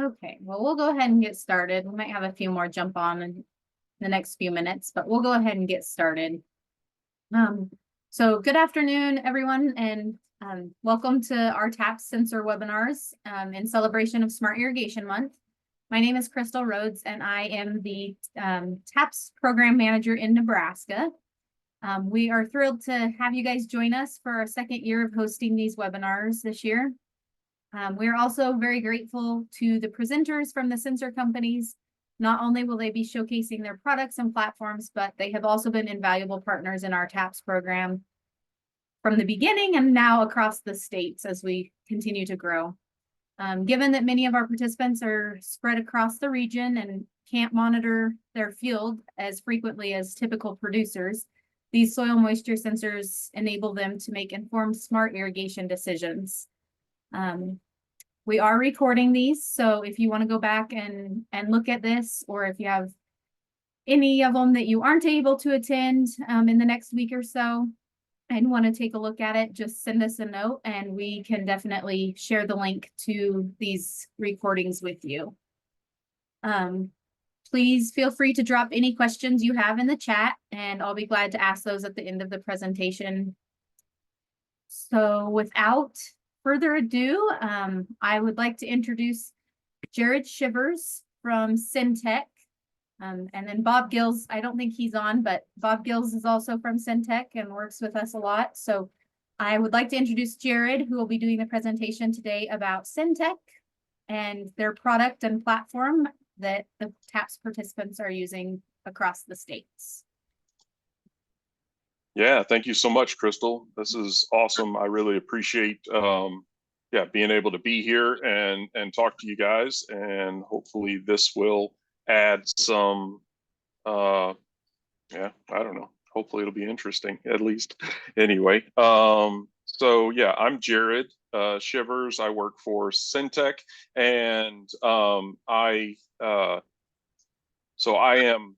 Okay, well, we'll go ahead and get started. We might have a few more jump on in the next few minutes, but we'll go ahead and get started. So good afternoon, everyone, and welcome to our TAPS sensor webinars in celebration of Smart Irrigation Month. My name is Crystal Rhodes, and I am the TAPS program manager in Nebraska. We are thrilled to have you guys join us for our second year of hosting these webinars this year. We are also very grateful to the presenters from the sensor companies. Not only will they be showcasing their products and platforms, but they have also been invaluable partners in our TAPS program from the beginning and now across the states as we continue to grow. Given that many of our participants are spread across the region and can't monitor their field as frequently as typical producers, these soil moisture sensors enable them to make informed, smart irrigation decisions. We are recording these, so if you want to go back and look at this, or if you have any of them that you aren't able to attend in the next week or so and want to take a look at it, just send us a note and we can definitely share the link to these recordings with you. Please feel free to drop any questions you have in the chat, and I'll be glad to ask those at the end of the presentation. So without further ado, I would like to introduce Jared Shivers from Syntech. And then Bob Gills, I don't think he's on, but Bob Gills is also from Syntech and works with us a lot. So I would like to introduce Jared, who will be doing the presentation today about Syntech and their product and platform that the TAPS participants are using across the states. Yeah, thank you so much, Crystal. This is awesome. I really appreciate being able to be here and talk to you guys, and hopefully this will add some I don't know. Hopefully it'll be interesting, at least. Anyway, so yeah, I'm Jared Shivers. I work for Syntech, and I am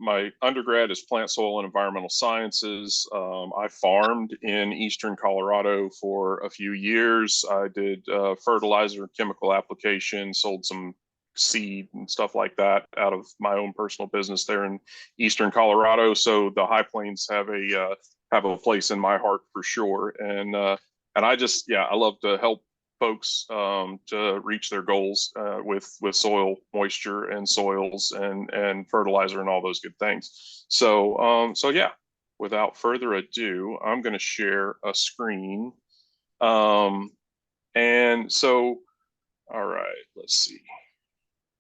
my undergrad is plant, soil, and environmental sciences. I farmed in Eastern Colorado for a few years. I did fertilizer, chemical application, sold some seed and stuff like that out of my own personal business there in Eastern Colorado. So the High Plains have a place in my heart for sure. And I just, I love to help folks to reach their goals with soil moisture and soils and fertilizer and all those good things. So yeah, without further ado, I'm going to share a screen. And so, all right, let's see.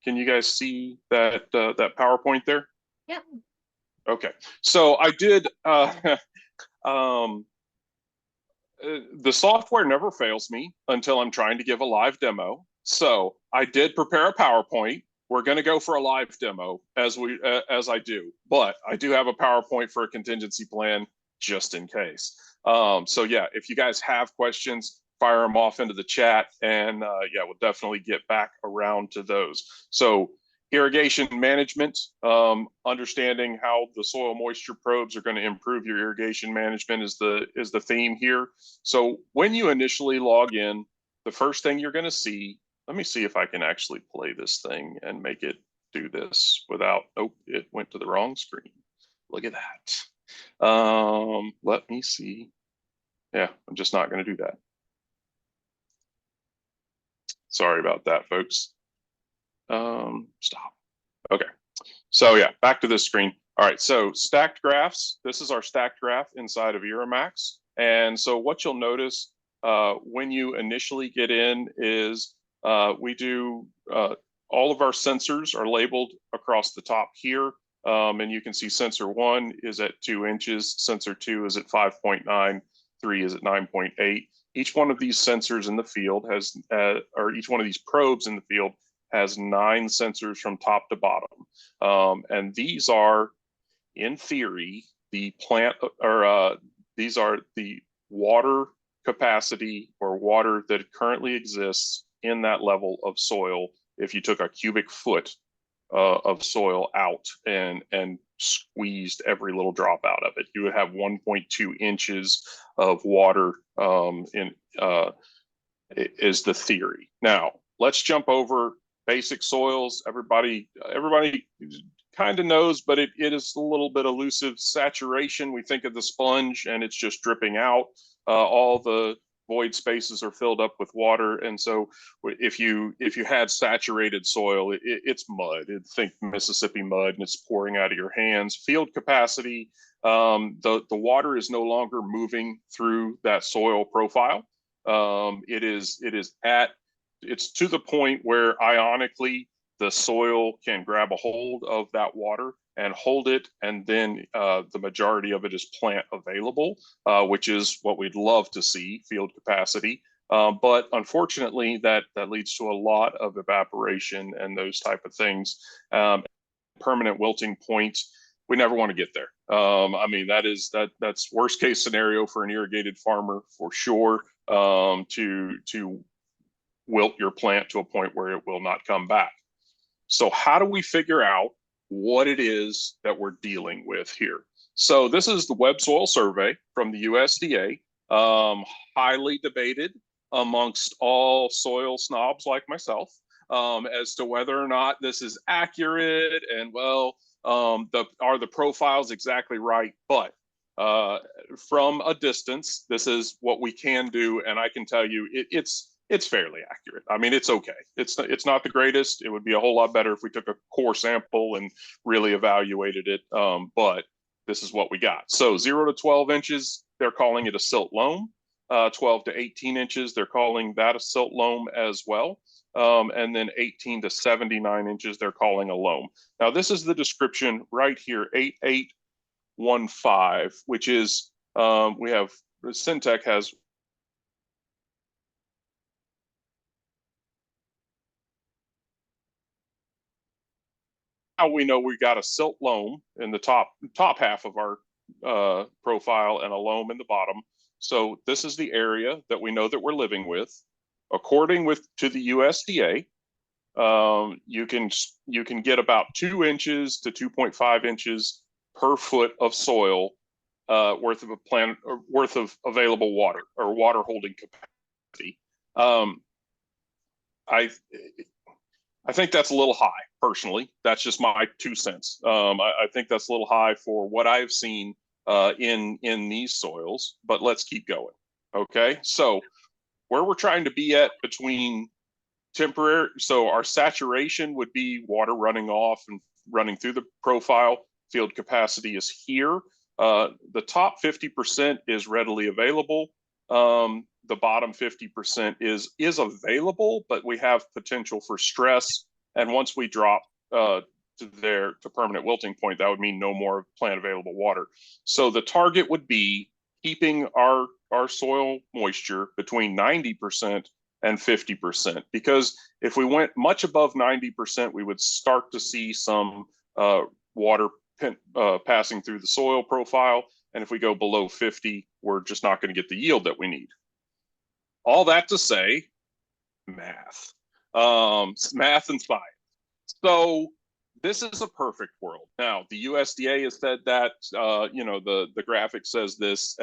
Can you guys see that that PowerPoint there? Yep. Okay. So I did. The software never fails me until I'm trying to give a live demo. So I did prepare a PowerPoint. We're going to go for a live demo as I do, but I do have a PowerPoint for a contingency plan just in case. So yeah, if you guys have questions, fire them off into the chat, and we'll definitely get back around to those. So irrigation management, understanding how the soil moisture probes are going to improve your irrigation management is the theme here. So when you initially log in, the first thing you're going to see, let me see if I can actually play this thing and make it do this without, oh, it went to the wrong screen. Look at that. Let me see. Yeah, I'm just not going to do that. Sorry about that, folks. Stop. Okay. So yeah, back to this screen. All right, so stacked graphs. This is our stacked graph inside of IrriMAX. And so what you'll notice when you initially get in is we do, all of our sensors are labeled across the top here. And you can see sensor 1 is at 2 inches, sensor 2 is at 5.9, 3 is at 9.8. Each one of these sensors in the field has, or each one of these probes in the field has 9 sensors from top to bottom. And these are, in theory, the plant, or these are the water capacity or water that currently exists in that level of soil. If you took a cubic foot of soil out and squeezed every little drop out of it, you would have 1.2 inches of water is the theory. Now, let's jump over basic soils. Everybody kind of knows, but it is a little bit elusive. Saturation, we think of the sponge and it's just dripping out. All the void spaces are filled up with water. And so if you had saturated soil, it's mud. Think Mississippi mud, and it's pouring out of your hands. Field capacity, the water is no longer moving through that soil profile. It's to the point where ionically the soil can grab a hold of that water and hold it, and then the majority of it is plant available, which is what we'd love to see, field capacity. But unfortunately, that leads to a lot of evaporation and those type of things. Permanent wilting point, we never want to get there. I mean, that's worst case scenario for an irrigated farmer for sure, to wilt your plant to a point where it will not come back. So how do we figure out what it is that we're dealing with here? So this is the Web Soil Survey from the USDA, highly debated amongst all soil snobs like myself, as to whether or not this is accurate, and well, are the profiles exactly right? But from a distance, this is what we can do, and I can tell you it's fairly accurate. I mean, it's okay. It's not the greatest. It would be a whole lot better if we took a core sample and really evaluated it. But this is what we got. So 0 to 12 inches, they're calling it a silt loam. 12 to 18 inches, they're calling that a silt loam as well. And then 18 to 79 inches, they're calling a loam. Now, this is the description right here, 8815, which is, we have, Syntec has how we know we got a silt loam in the top half of our profile and a loam in the bottom. So this is the area that we know that we're living with. According to the USDA, you can get about 2 inches to 2.5 inches per foot of soil worth of a plant, or worth of available water or water holding capacity. I think that's a little high, personally. That's just my 2 cents. I think that's a little high for what I've seen in these soils, but let's keep going. Okay, so where we're trying to be at between temporary, so our saturation would be water running off and running through the profile. Field capacity is here. The top 50% is readily available. The bottom 50% is available, but we have potential for stress. And once we drop to permanent wilting point, that would mean no more plant available water. So the target would be keeping our soil moisture between 90% and 50%, because if we went much above 90%, we would start to see some water passing through the soil profile. And if we go below 50, we're just not going to get the yield that we need. All that to say, math and science. So this is a perfect world. Now, the USDA has said that, the graphic says this,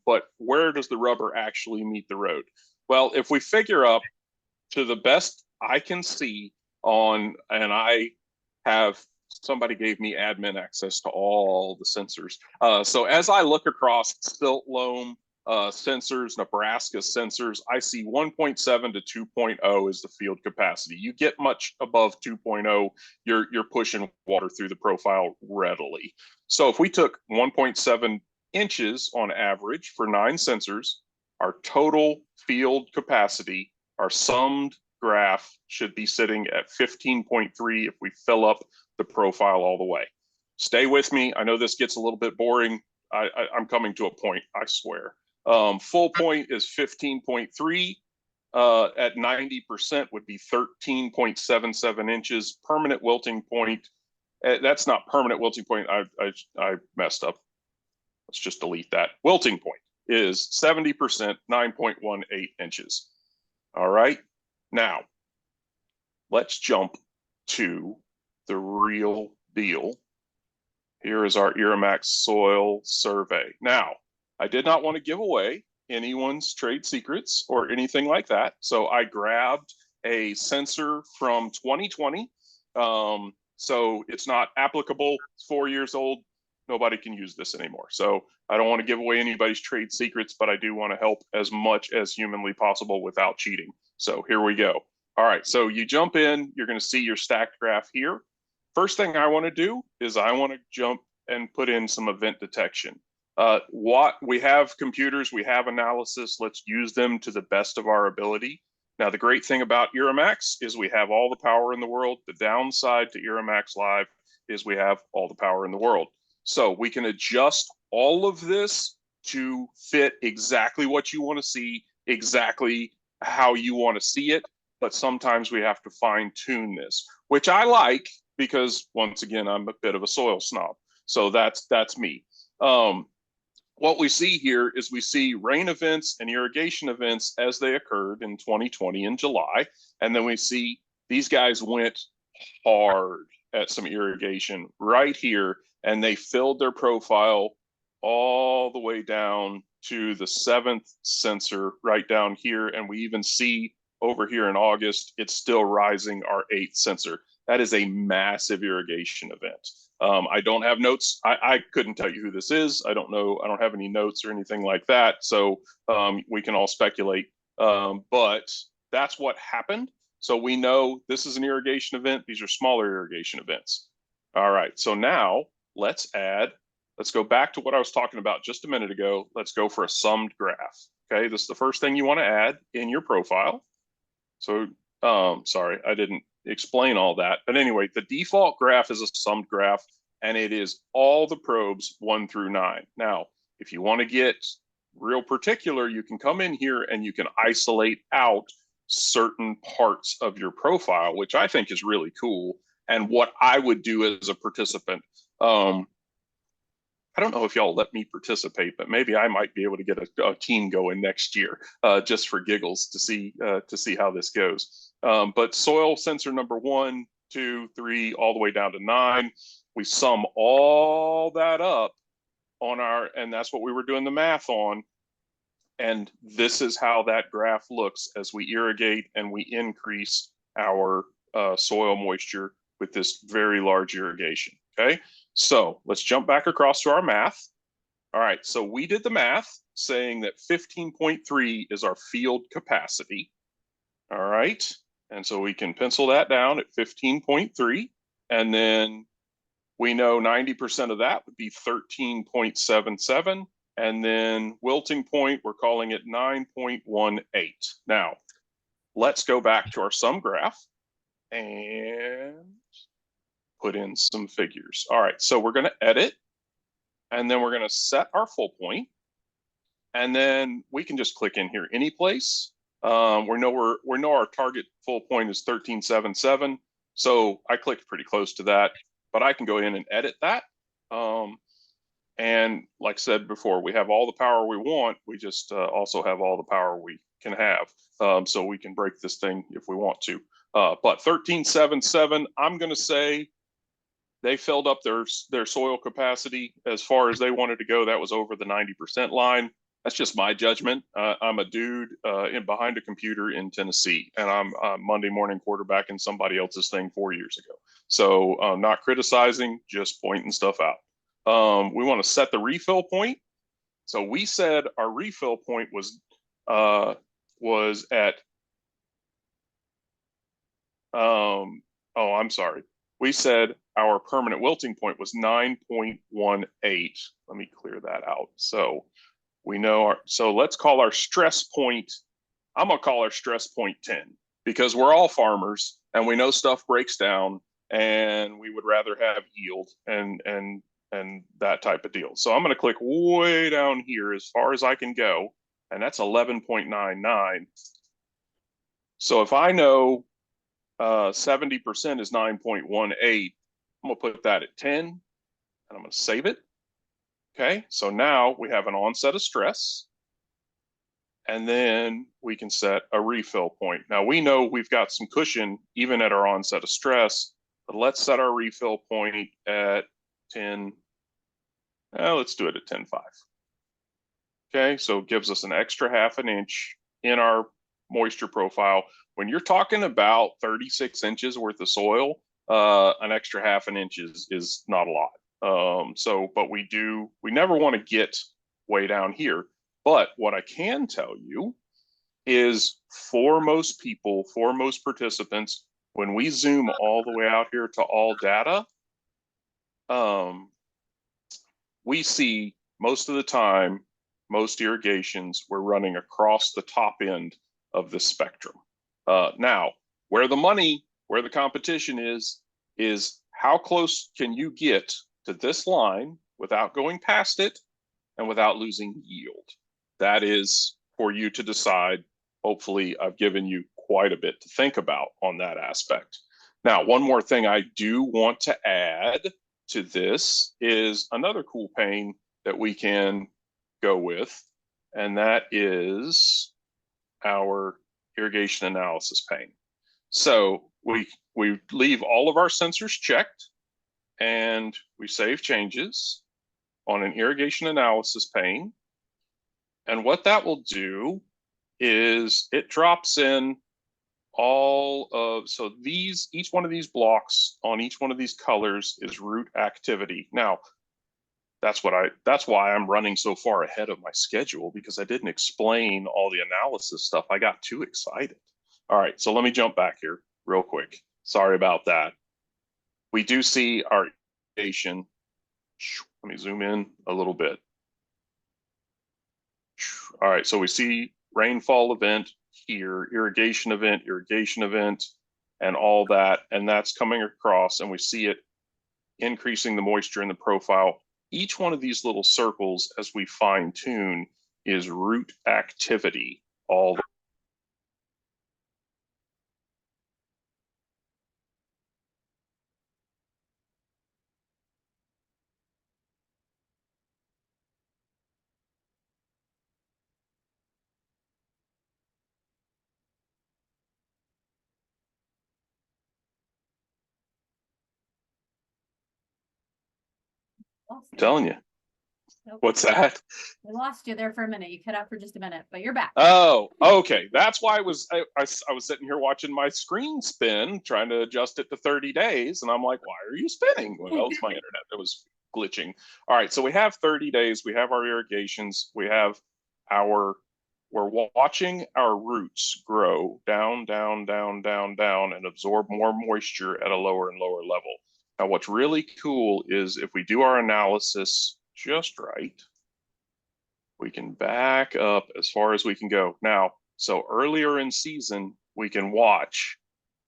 but where does the rubber actually meet the road? Well, if we figure up to the best I can see and somebody gave me admin access to all the sensors. So as I look across silt loam sensors, Nebraska sensors, I see 1.7 to 2.0 is the field capacity. You get much above 2.0, you're pushing water through the profile readily. So if we took 1.7 inches on average for 9 sensors, our total field capacity, our summed graph should be sitting at 15.3 if we fill up the profile all the way. Stay with me. I know this gets a little bit boring. I'm coming to a point, I swear. Full point is 15.3. At 90% would be 13.77 inches. Permanent wilting point, that's not permanent wilting point. I messed up. Let's just delete that. Wilting point is 70%, 9.18 inches. All right. Now, let's jump to the real deal. Here is our IrriMax soil survey. Now, I did not want to give away anyone's trade secrets or anything like that. So I grabbed a sensor from 2020. So it's not applicable. It's 4 years old. Nobody can use this anymore. So I don't want to give away anybody's trade secrets, but I do want to help as much as humanly possible without cheating. So here we go. All right, so you jump in, you're going to see your stacked graph here. First thing I want to do is I want to jump and put in some event detection. What we have computers, we have analysis, let's use them to the best of our ability. Now, the great thing about IrriMax is we have all the power in the world. The downside to IrriMAXLive is we have all the power in the world. So we can adjust all of this to fit exactly what you want to see, exactly how you want to see it. But sometimes we have to fine tune this, which I like because, once again, I'm a bit of a soil snob. So that's me. What we see here is we see rain events and irrigation events as they occurred in 2020 in July. And then we see these guys went hard at some irrigation right here, and they filled their profile all the way down to the 7th sensor right down here. And we even see over here in August, it's still rising our 8th sensor. That is a massive irrigation event. I don't have notes. I couldn't tell you who this is. I don't know. I don't have any notes or anything like that. So we can all speculate. But that's what happened. So we know this is an irrigation event. These are smaller irrigation events. All right. So now let's go back to what I was talking about just a minute ago. Let's go for a summed graph. Okay. This is the first thing you want to add in your profile. So sorry, I didn't explain all that. But anyway, the default graph is a summed graph, and it is all the probes 1 through 9. Now, if you want to get real particular, you can come in here and you can isolate out certain parts of your profile, which I think is really cool. And what I would do as a participant, I don't know if y'all let me participate, but maybe I might be able to get a team going next year, just for giggles to see how this goes. But soil sensor number 1, 2, 3, all the way down to 9. We sum all that up on and that's what we were doing the math on. And this is how that graph looks as we irrigate and we increase our soil moisture with this very large irrigation. Okay. So let's jump back across to our math. All right, so we did the math saying that 15.3 is our field capacity. All right, and so we can pencil that down at 15.3. And then we know 90% of that would be 13.77. And then wilting point, we're calling it 9.18. Now, let's go back to our sum graph and put in some figures. All right, so we're going to edit, and then we're going to set our full point, and then we can just click in here any place. We know our target full point is 13.77, so I clicked pretty close to that, but I can go in and edit that. And like I said before, we have all the power we want. We just also have all the power we can have, so we can break this thing if we want to. But 13.77, I'm going to say they filled up their soil capacity as far as they wanted to go. That was over the 90% line. That's just my judgment. I'm a dude behind a computer in Tennessee, and I'm Monday morning quarterbacking somebody else's thing 4 years ago. So not criticizing, just pointing stuff out. We want to set the refill point. So we said our refill point was at, I'm sorry. We said our permanent wilting point was 9.18. Let me clear that out. So we know so let's call our stress point, I'm gonna call our stress point 10, because we're all farmers and we know stuff breaks down and we would rather have yield and that type of deal. So I'm gonna click way down here as far as I can go, and that's 11.99. So if I know 70% is 9.18, I'm gonna put that at 10 and I'm gonna save it. Okay, so now we have an onset of stress, and then we can set a refill point. Now we know we've got some cushion even at our onset of stress, but let's set our refill point at 10. Let's do it at 10.5. Okay, so it gives us an extra 1/2 inch in our moisture profile. when you're talking about 36 inches worth of soil, an extra half an inch is not a lot. But we never want to get way down here. But what I can tell you is for most people, for most participants, when we zoom all the way out here to all data, we see most of the time, most irrigations, we're running across the top end of the spectrum. Now, where the competition is how close can you get to this line without going past it and without losing yield? That is for you to decide. Hopefully, I've given you quite a bit to think about on that aspect. Now, one more thing I do want to add to this is another cool pane that we can go with, and that is our irrigation analysis pane. So we leave all of our sensors checked and we save changes on an irrigation analysis pane. And what that will do is it drops in all of, so each one of these blocks on each one of these colors is root activity. Now, that's why I'm running so far ahead of my schedule, because I didn't explain all the analysis stuff. I got too excited. All right, so let me jump back here real quick. Sorry about that. We do see our irrigation. Let me zoom in a little bit. All right, so we see rainfall event here, irrigation event, and all that, and that's coming across, and we see it increasing the moisture in the profile. Each one of these little circles, as we fine tune, is root activity. All I'm telling you. Nope. What's that? I lost you there for a minute. You cut out for just a minute, but you're back. Oh, okay. That's why I was sitting here watching my screen spin, trying to adjust it to 30 days. And I'm like, why are you spinning? Well, it's my internet that was glitching. All right. So we have 30 days. We have our irrigations. We have we're watching our roots grow down, down, down, down, down, and absorb more moisture at a lower and lower level. Now, what's really cool is if we do our analysis just right, we can back up as far as we can go. Now, so earlier in season, we can watch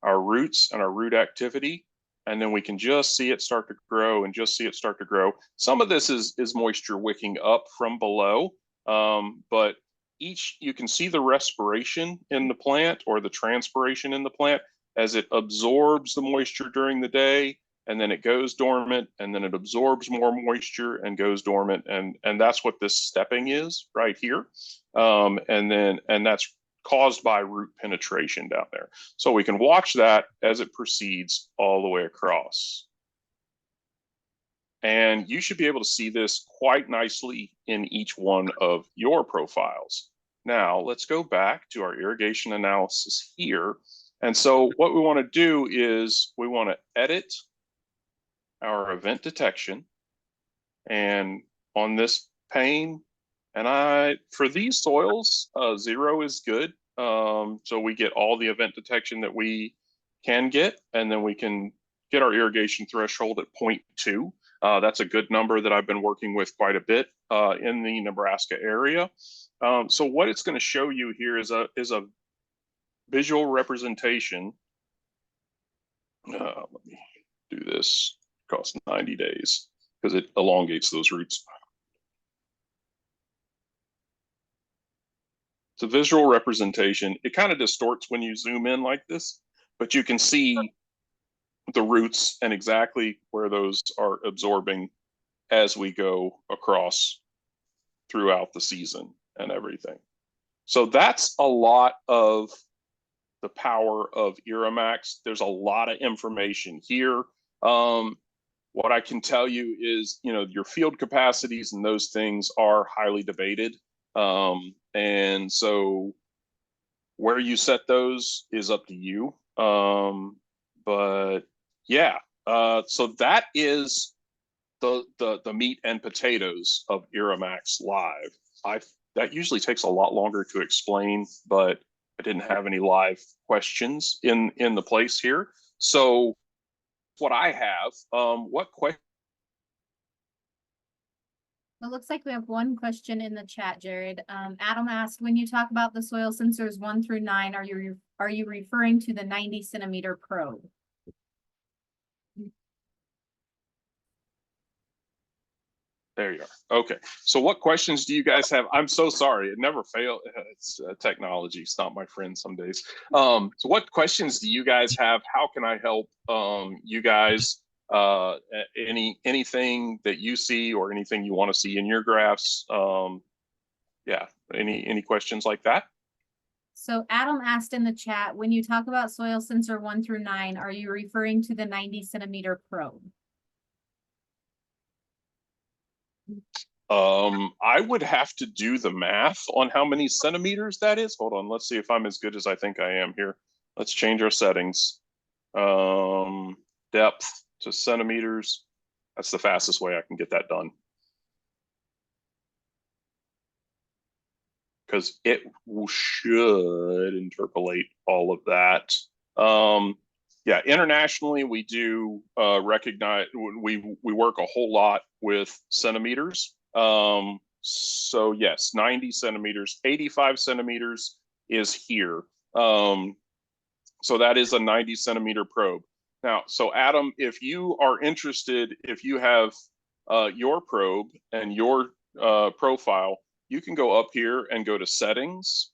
our roots and our root activity, and then we can just see it start to grow and just see it start to grow. Some of this is moisture wicking up from below, but you can see the respiration in the plant or the transpiration in the plant as it absorbs the moisture during the day, and then it goes dormant, and then it absorbs more moisture and goes dormant, and that's what this stepping is right here, and that's caused by root penetration down there. So we can watch that as it proceeds all the way across. And you should be able to see this quite nicely in each one of your profiles. Now, let's go back to our irrigation analysis here. And so what we want to do is we want to edit our event detection, and on this pane, and for these soils, 0 is good. So we get all the event detection that we can get, and then we can get our irrigation threshold at 0.2. That's a good number that I've been working with quite a bit in the Nebraska area. So what it's going to show you here is a visual representation. Let me do this. Costs 90 days because it elongates those roots. It's a visual representation. It kind of distorts when you zoom in like this, but you can see the roots and exactly where those are absorbing as we go across throughout the season and everything. So that's a lot of the power of IrriMAX. There's a lot of information here. What I can tell you is, your field capacities and those things are highly debated. And so Where you set those is up to you. But yeah, so that is the meat and potatoes of IrriMAXLive. That usually takes a lot longer to explain, but I didn't have any live questions in the place here. So what I have, what question? It looks like we have one question in the chat, Jared. Adam asked, when you talk about the soil sensors 1 through 9, are you referring to the 90-centimeter probe? There you are. Okay. So what questions do you guys have? I'm so sorry. It never fails. It's technology. It's not my friend some days. So what questions do you guys have? How can I help you guys? Anything that you see or anything you want to see in your graphs? Yeah. Any questions like that? So Adam asked in the chat, when you talk about soil sensor 1 through 9, are you referring to the 90-centimeter probe? I would have to do the math on how many centimeters that is. Hold on, let's see if I'm as good as I think I am here. Let's change our settings. Depth to centimeters. That's the fastest way I can get that done. Because it should interpolate all of that. Yeah, internationally, we do recognize, we work a whole lot with centimeters. So yes, 90 centimeters, 85 centimeters is here. So that is a 90-centimeter probe. Now, so Adam, if you are interested, if you have your probe and your profile, you can go up here and go to settings.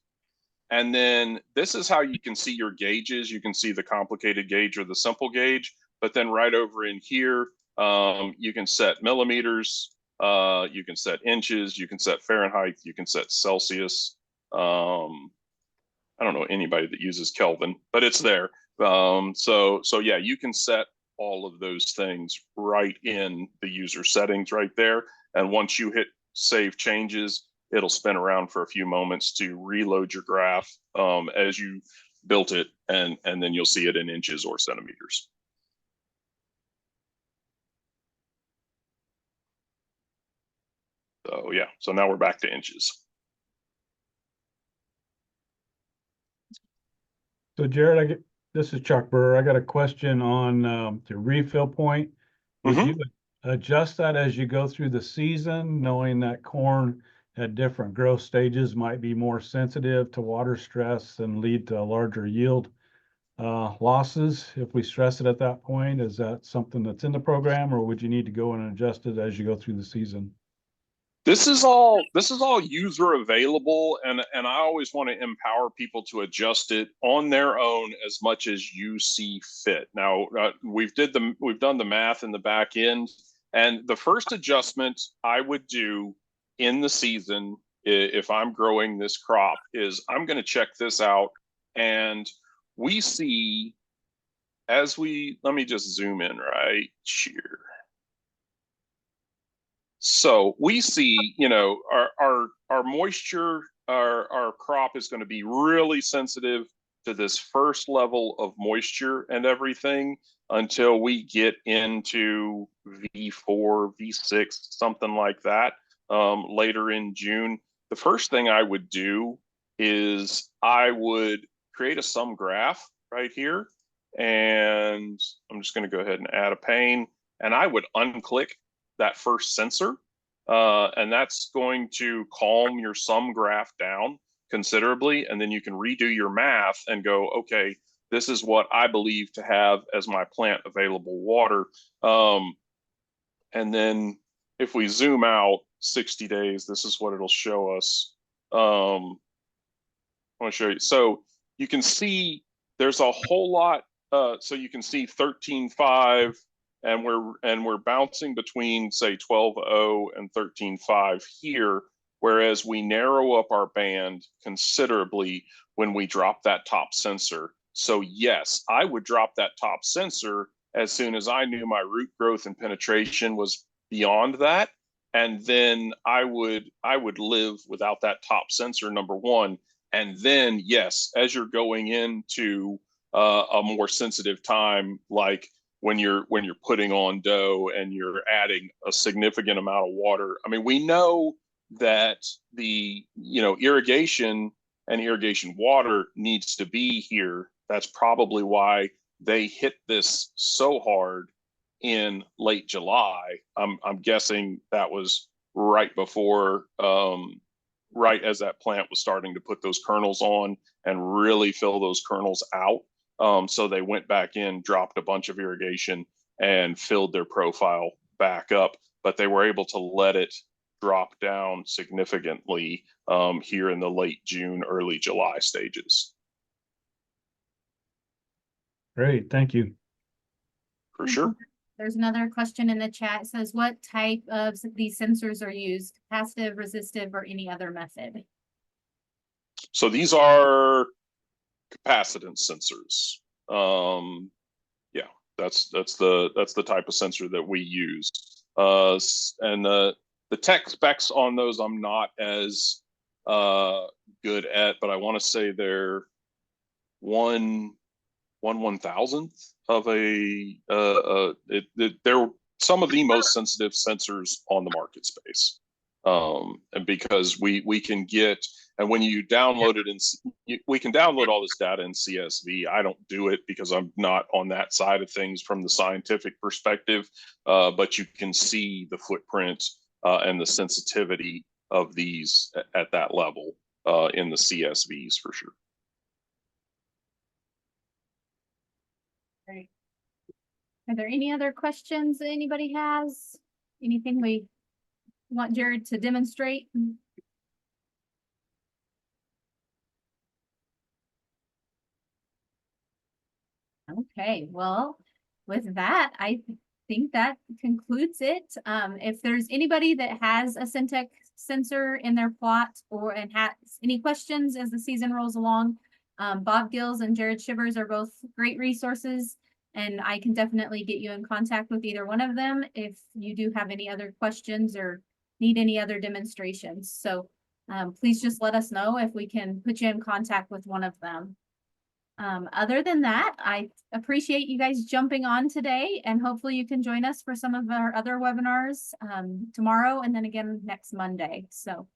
And then this is how you can see your gauges. You can see the complicated gauge or the simple gauge. But then right over in here, you can set millimeters, you can set inches, you can set Fahrenheit, you can set Celsius. I don't know anybody that uses Kelvin, but it's there. So yeah, you can set all of those things right in the user settings right there. And once you hit save changes, it'll spin around for a few moments to reload your graph as you built it, and then you'll see it in inches or centimeters. So yeah, so now we're back to inches. So Jared, this is Chuck Burr. I got a question on the refill point. Would you adjust that as you go through the season, knowing that corn at different growth stages might be more sensitive to water stress and lead to larger yield losses if we stress it at that point? Is that something that's in the program, or would you need to go and adjust it as you go through the season? This is all user available, and I always want to empower people to adjust it on their own as much as you see fit. Now we've done the math in the back end, and the first adjustment I would do in the season if I'm growing this crop is I'm going to check this out, and we see let me just zoom in right here. So we see, our moisture, our crop is going to be really sensitive to this first level of moisture and everything until we get into V4, V6, something like that, later in June. The first thing I would do is I would create a sum graph right here. And I'm just going to go ahead and add a pane, and I would unclick that first sensor, and that's going to calm your sum graph down considerably, and then you can redo your math and go, okay, this is what I believe to have as my plant available water. And then if we zoom out 60 days, this is what it'll show us. I want to show you. So you can see there's a whole lot. So you can see 13.5, and we're bouncing between, say, 12.0 and 13.5 here, whereas we narrow up our band considerably when we drop that top sensor. So yes, I would drop that top sensor as soon as I knew my root growth and penetration was beyond that, and then I would live without that top sensor, number one. And then, yes, as you're going into a more sensitive time, like when you're putting on dough and you're adding a significant amount of water. I mean, we know that the irrigation and irrigation water needs to be here. That's probably why they hit this so hard in late July. I'm guessing that was right before right as that plant was starting to put those kernels on and really fill those kernels out. So they went back in, dropped a bunch of irrigation, and filled their profile back up. But they were able to let it drop down significantly here in the late June, early July stages. Great, thank you. For sure. There's another question in the chat. It says, what type of these sensors are used? Capacitive, resistive, or any other method? So these are capacitance sensors. Yeah, that's the type of sensor that we use. And the tech specs on those I'm not as good at, but I want to say they're 1/1000th of a they're some of the most sensitive sensors on the market space. And because we can get, and when you download it we can download all this data in CSV. I don't do it because I'm not on that side of things from the scientific perspective, but you can see the footprint and the sensitivity of these at that level in the CSVs for sure. Great. Are there any other questions that anybody has? Anything we want Jared to demonstrate? Okay, well, with that, I think that concludes it. If there's anybody that has a Syntec sensor in their plot and has any questions as the season rolls along, Bob Gills and Jared Shivers are both great resources, and I can definitely get you in contact with either one of them if you do have any other questions or need any other demonstrations. So please just let us know if we can put you in contact with one of them. Other than that, I appreciate you guys jumping on today, and hopefully you can join us for some of our other webinars tomorrow and then again next Monday. So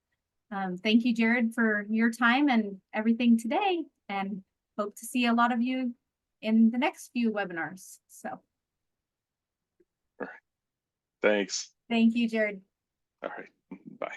thank you, Jared, for your time and everything today, and hope to see a lot of you in the next few webinars. So All right. Thanks. thank you, Jared. All right. Bye.